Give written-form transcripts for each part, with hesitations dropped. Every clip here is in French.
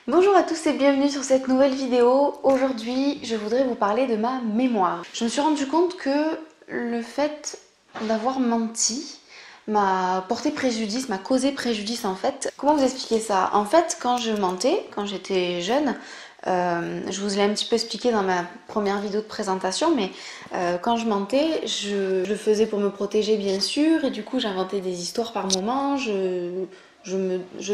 Bonjour à tous et bienvenue sur cette nouvelle vidéo. Aujourd'hui, je voudrais vous parler de ma mémoire. Je me suis rendu compte que le fait d'avoir menti m'a porté préjudice, m'a causé préjudice en fait. Comment vous expliquer ça? En fait, quand je mentais, quand j'étais jeune, je vous l'ai un petit peu expliqué dans ma première vidéo de présentation, mais quand je mentais, je le faisais pour me protéger bien sûr, et du coup j'inventais des histoires par moment, je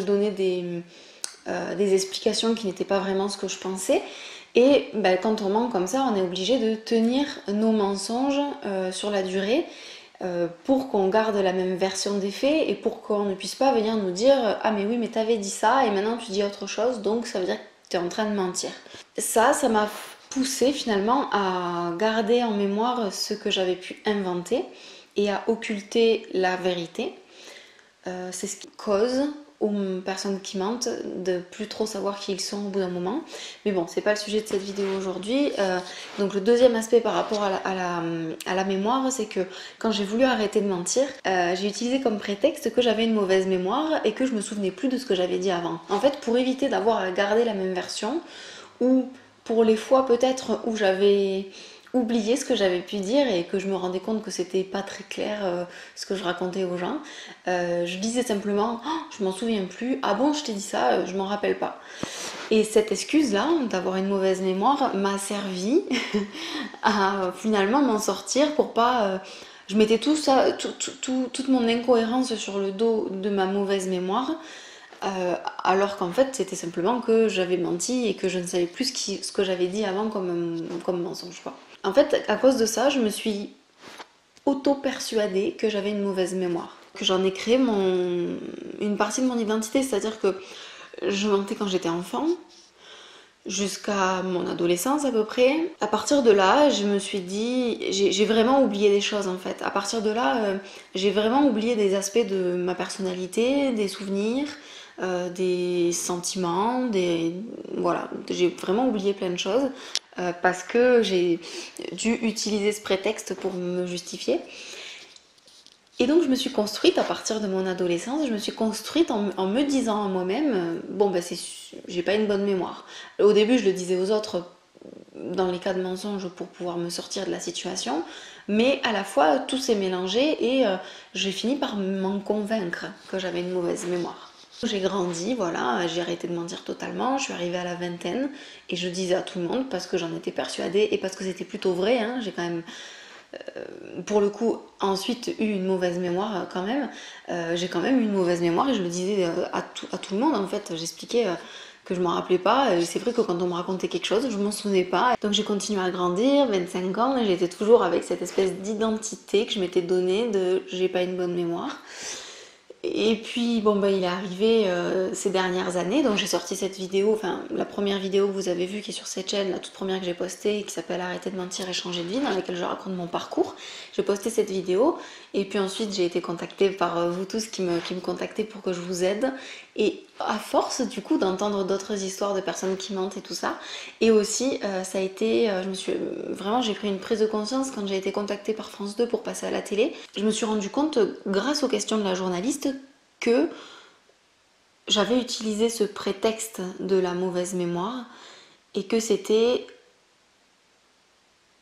donnais des explications qui n'étaient pas vraiment ce que je pensais. Et ben, quand on ment comme ça, on est obligé de tenir nos mensonges sur la durée pour qu'on garde la même version des faits et pour qu'on ne puisse pas venir nous dire ah mais oui mais t'avais dit ça et maintenant tu dis autre chose donc ça veut dire que tu es en train de mentir. Ça m'a poussé finalement à garder en mémoire ce que j'avais pu inventer et à occulter la vérité. C'est ce qui cause aux personnes qui mentent de plus trop savoir qui ils sont au bout d'un moment. Mais bon, c'est pas le sujet de cette vidéo aujourd'hui. Donc le deuxième aspect par rapport à la mémoire, c'est que quand j'ai voulu arrêter de mentir, j'ai utilisé comme prétexte que j'avais une mauvaise mémoire et que je me souvenais plus de ce que j'avais dit avant. En fait, pour éviter d'avoir à garder la même version, ou pour les fois peut-être où j'avais oublié ce que j'avais pu dire et que je me rendais compte que c'était pas très clair ce que je racontais aux gens, je disais simplement oh, je m'en souviens plus, ah bon je t'ai dit ça, je m'en rappelle pas. Et cette excuse là d'avoir une mauvaise mémoire m'a servi à finalement m'en sortir pour pas je mettais tout ça, toute mon incohérence sur le dos de ma mauvaise mémoire, alors qu'en fait c'était simplement que j'avais menti et que je ne savais plus ce que j'avais dit avant comme mensonge quoi. En fait, à cause de ça, je me suis auto-persuadée que j'avais une mauvaise mémoire. Que j'en ai créé une partie de mon identité, c'est-à-dire que je mentais quand j'étais enfant, jusqu'à mon adolescence à peu près. À partir de là, je me suis dit, j'ai vraiment oublié des choses en fait. À partir de là, j'ai vraiment oublié des aspects de ma personnalité, des souvenirs, des sentiments, voilà, j'ai vraiment oublié plein de choses parce que j'ai dû utiliser ce prétexte pour me justifier. Et donc je me suis construite à partir de mon adolescence, je me suis construite en me disant à moi-même, bon ben j'ai pas une bonne mémoire. Au début je le disais aux autres dans les cas de mensonges pour pouvoir me sortir de la situation, mais à la fois tout s'est mélangé et j'ai fini par m'en convaincre que j'avais une mauvaise mémoire. J'ai grandi, voilà, j'ai arrêté de mentir totalement, je suis arrivée à la vingtaine et je disais à tout le monde parce que j'en étais persuadée et parce que c'était plutôt vrai, hein, j'ai quand même pour le coup ensuite eu une mauvaise mémoire quand même, j'ai quand même eu une mauvaise mémoire et je le disais à tout le monde en fait, j'expliquais que je m'en rappelais pas, et c'est vrai que quand on me racontait quelque chose je m'en souvenais pas, donc j'ai continué à grandir, 25 ans et j'étais toujours avec cette espèce d'identité que je m'étais donnée de j'ai pas une bonne mémoire. Et puis bon bah il est arrivé ces dernières années, donc j'ai sorti cette vidéo, enfin la première vidéo que vous avez vue qui est sur cette chaîne, la toute première que j'ai postée qui s'appelle Arrêter de mentir et changer de vie, dans laquelle je raconte mon parcours. J'ai posté cette vidéo et puis ensuite j'ai été contactée par vous tous qui me contactez pour que je vous aide, et à force du coup d'entendre d'autres histoires de personnes qui mentent et tout ça, et aussi ça a été, j'ai pris une prise de conscience quand j'ai été contactée par France 2 pour passer à la télé. Je me suis rendu compte grâce aux questions de la journaliste que j'avais utilisé ce prétexte de la mauvaise mémoire et que c'était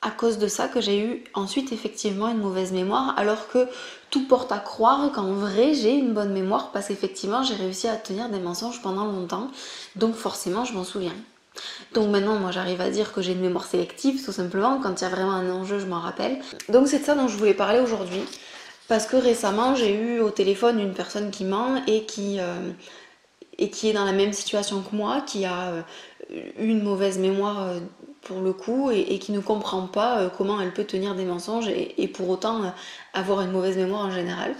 à cause de ça que j'ai eu ensuite effectivement une mauvaise mémoire, alors que tout porte à croire qu'en vrai j'ai une bonne mémoire parce qu'effectivement j'ai réussi à tenir des mensonges pendant longtemps, donc forcément je m'en souviens. Donc maintenant moi j'arrive à dire que j'ai une mémoire sélective tout simplement, quand il y a vraiment un enjeu je m'en rappelle. Donc c'est de ça dont je voulais parler aujourd'hui, parce que récemment j'ai eu au téléphone une personne qui ment et qui est dans la même situation que moi, qui a une mauvaise mémoire pour le coup et qui ne comprend pas comment elle peut tenir des mensonges et pour autant avoir une mauvaise mémoire en général.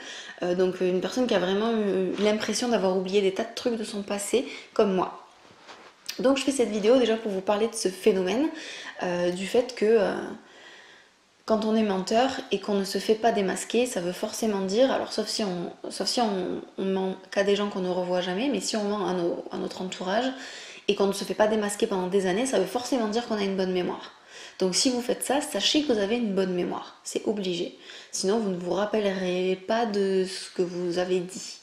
Donc une personne qui a vraiment eu l'impression d'avoir oublié des tas de trucs de son passé comme moi. Donc je fais cette vidéo déjà pour vous parler de ce phénomène, du fait que quand on est menteur et qu'on ne se fait pas démasquer, ça veut forcément dire, alors sauf si on ment qu'à des gens qu'on ne revoit jamais, mais si on ment à notre entourage et qu'on ne se fait pas démasquer pendant des années, ça veut forcément dire qu'on a une bonne mémoire. Donc si vous faites ça, sachez que vous avez une bonne mémoire, c'est obligé. Sinon vous ne vous rappellerez pas de ce que vous avez dit.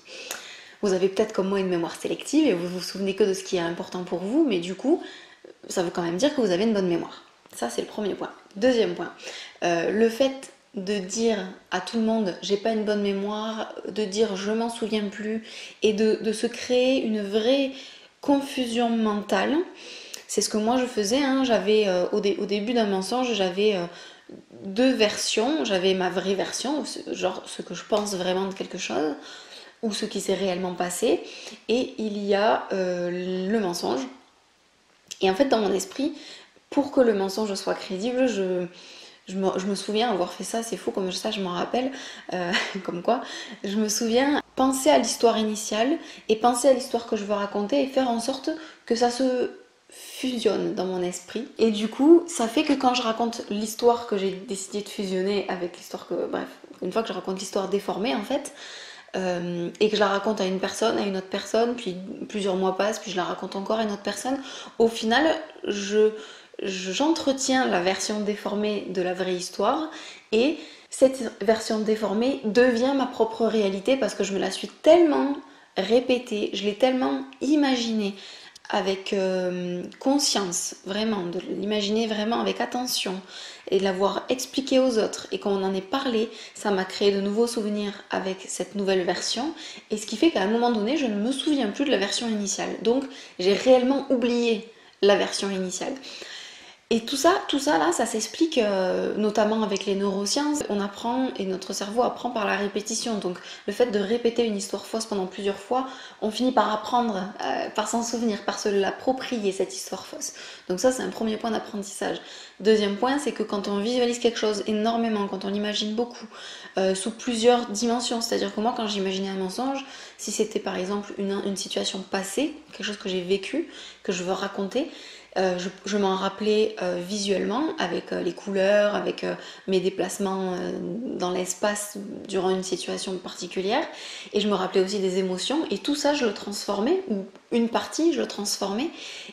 vous avez peut-être comme moi une mémoire sélective et vous vous souvenez que de ce qui est important pour vous, mais du coup, ça veut quand même dire que vous avez une bonne mémoire. Ça, c'est le premier point. Deuxième point, le fait de dire à tout le monde j'ai pas une bonne mémoire, de dire je m'en souviens plus et de se créer une vraie confusion mentale. C'est ce que moi je faisais, hein. J'avais au début d'un mensonge, j'avais deux versions. J'avais ma vraie version, genre ce que je pense vraiment de quelque chose, ou ce qui s'est réellement passé, et il y a le mensonge. Et en fait, dans mon esprit, pour que le mensonge soit crédible, je me souviens avoir fait ça, c'est fou comme ça, je m'en rappelle, comme quoi, je me souviens penser à l'histoire initiale et penser à l'histoire que je veux raconter et faire en sorte que ça se fusionne dans mon esprit. Et du coup, ça fait que quand je raconte l'histoire que j'ai décidé de fusionner avec l'histoire que, bref, une fois que je raconte l'histoire déformée en fait, et que je la raconte à une personne, à une autre personne, puis plusieurs mois passent, puis je la raconte encore à une autre personne, au final, j'entretiens la version déformée de la vraie histoire et cette version déformée devient ma propre réalité parce que je me la suis tellement répétée, je l'ai tellement imaginée avec conscience, vraiment, de l'imaginer vraiment avec attention et de l'avoir expliqué aux autres et qu'on en ait parlé, ça m'a créé de nouveaux souvenirs avec cette nouvelle version et ce qui fait qu'à un moment donné, je ne me souviens plus de la version initiale. Donc, j'ai réellement oublié la version initiale. Et tout ça là, ça s'explique notamment avec les neurosciences. On apprend et notre cerveau apprend par la répétition. Donc le fait de répéter une histoire fausse pendant plusieurs fois, on finit par apprendre, par s'en souvenir, par se l'approprier cette histoire fausse. Donc ça, c'est un premier point d'apprentissage. Deuxième point, c'est que quand on visualise quelque chose énormément, quand on l'imagine beaucoup, sous plusieurs dimensions, c'est-à-dire que moi, quand j'imaginais un mensonge, si c'était par exemple une situation passée, quelque chose que j'ai vécu, que je veux raconter, je m'en rappelais visuellement avec les couleurs, avec mes déplacements dans l'espace durant une situation particulière et je me rappelais aussi des émotions et tout ça je le transformais ou une partie je le transformais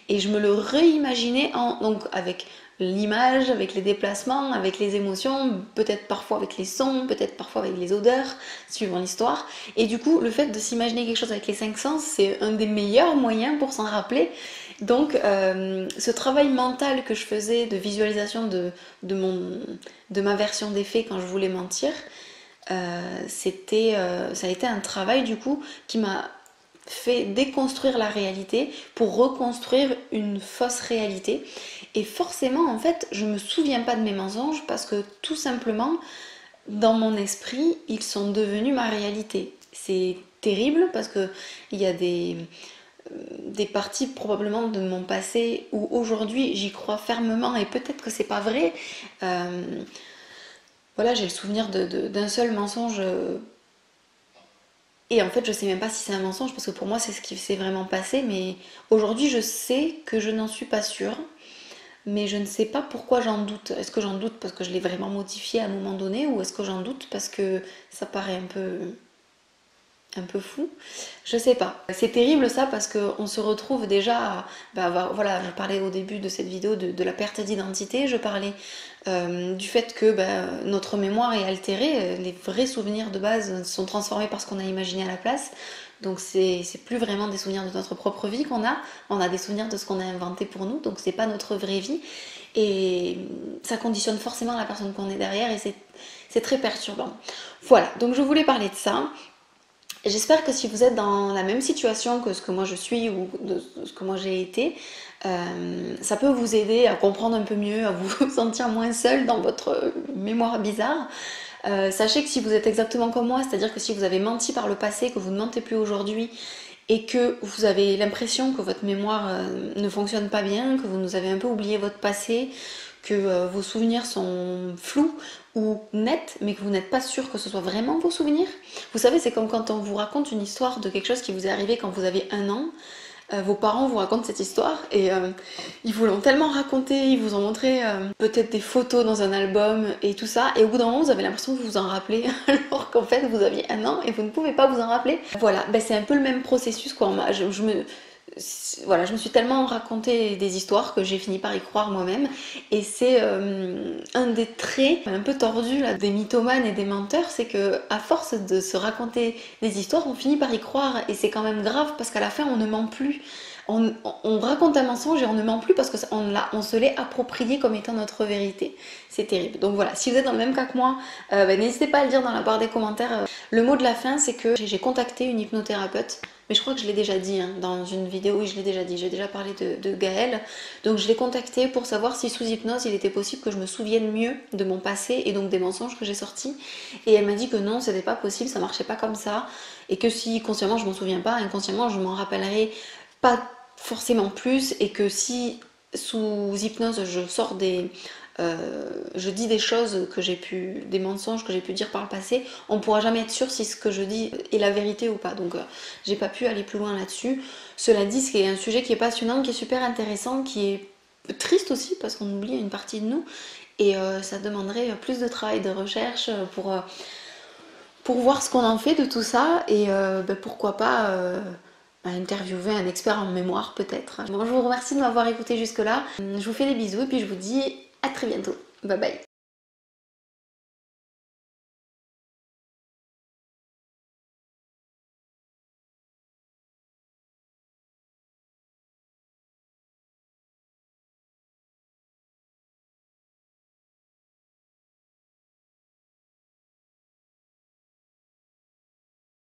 et je me le réimaginais donc avec l'image, avec les déplacements, avec les émotions, peut-être parfois avec les sons, peut-être parfois avec les odeurs, suivant l'histoire. Et du coup, le fait de s'imaginer quelque chose avec les cinq sens, c'est un des meilleurs moyens pour s'en rappeler. Donc, ce travail mental que je faisais de visualisation de ma version des faits quand je voulais mentir, ça a été un travail du coup qui m'a fait déconstruire la réalité pour reconstruire une fausse réalité. Et forcément, en fait, je me souviens pas de mes mensonges parce que tout simplement, dans mon esprit, ils sont devenus ma réalité. C'est terrible parce que il y a des parties probablement de mon passé où aujourd'hui j'y crois fermement et peut-être que c'est pas vrai. Voilà, j'ai le souvenir d'un seul mensonge. Et en fait, je sais même pas si c'est un mensonge parce que pour moi, c'est ce qui s'est vraiment passé. Mais aujourd'hui, je sais que je n'en suis pas sûre. Mais je ne sais pas pourquoi j'en doute. Est-ce que j'en doute parce que je l'ai vraiment modifié à un moment donné ou est-ce que j'en doute parce que ça paraît un peu fou? Je sais pas. C'est terrible ça parce qu'on se retrouve déjà voilà, je parlais au début de cette vidéo de la perte d'identité, je parlais du fait que notre mémoire est altérée, les vrais souvenirs de base sont transformés par ce qu'on a imaginé à la place. Donc c'est plus vraiment des souvenirs de notre propre vie qu'on a, on a des souvenirs de ce qu'on a inventé pour nous, donc c'est pas notre vraie vie. Et ça conditionne forcément la personne qu'on est derrière et c'est très perturbant. Voilà, donc je voulais parler de ça. J'espère que si vous êtes dans la même situation que ce que moi je suis ou de ce que moi j'ai été, ça peut vous aider à comprendre un peu mieux, à vous sentir moins seul dans votre mémoire bizarre. Sachez que si vous êtes exactement comme moi, c'est-à-dire que si vous avez menti par le passé, que vous ne mentez plus aujourd'hui et que vous avez l'impression que votre mémoire ne fonctionne pas bien, que vous avez un peu oublié votre passé, que vos souvenirs sont flous ou nets, mais que vous n'êtes pas sûr que ce soit vraiment vos souvenirs. Vous savez, c'est comme quand on vous raconte une histoire de quelque chose qui vous est arrivé quand vous avez 1 an. Vos parents vous racontent cette histoire et ils vous l'ont tellement raconté, ils vous ont montré peut-être des photos dans un album et tout ça, et au bout d'un moment vous avez l'impression que vous vous en rappelez alors qu'en fait vous aviez 1 an et vous ne pouvez pas vous en rappeler. Voilà, c'est un peu le même processus quoi. voilà, je me suis tellement raconté des histoires que j'ai fini par y croire moi-même. Et c'est un des traits un peu tordus là, des mythomanes et des menteurs, c'est que à force de se raconter des histoires, on finit par y croire. Et c'est quand même grave parce qu'à la fin, on ne ment plus. On raconte un mensonge et on ne ment plus parce qu'on se l'est approprié comme étant notre vérité. C'est terrible. Donc voilà, si vous êtes dans le même cas que moi, n'hésitez pas à le dire dans la barre des commentaires. Le mot de la fin, c'est que j'ai contacté une hypnothérapeute. Mais je crois que je l'ai déjà dit hein, dans une vidéo, oui je l'ai déjà dit, j'ai déjà parlé de Gaëlle. Donc je l'ai contactée pour savoir si sous hypnose il était possible que je me souvienne mieux de mon passé et donc des mensonges que j'ai sortis. Et elle m'a dit que non, c'était pas possible, ça marchait pas comme ça. Et que si consciemment je m'en souviens pas, inconsciemment je m'en rappellerai pas forcément plus. Et que si sous hypnose je sors je dis des choses des mensonges que j'ai pu dire par le passé, on ne pourra jamais être sûr si ce que je dis est la vérité ou pas. Donc j'ai pas pu aller plus loin là-dessus. Cela dit, c'est un sujet qui est passionnant, qui est super intéressant, qui est triste aussi parce qu'on oublie une partie de nous et ça demanderait plus de travail, de recherche pour voir ce qu'on en fait de tout ça et pourquoi pas interviewer un expert en mémoire peut-être. Bon, je vous remercie de m'avoir écouté jusque là. Je vous fais des bisous et puis je vous dis à très bientôt. Bye bye.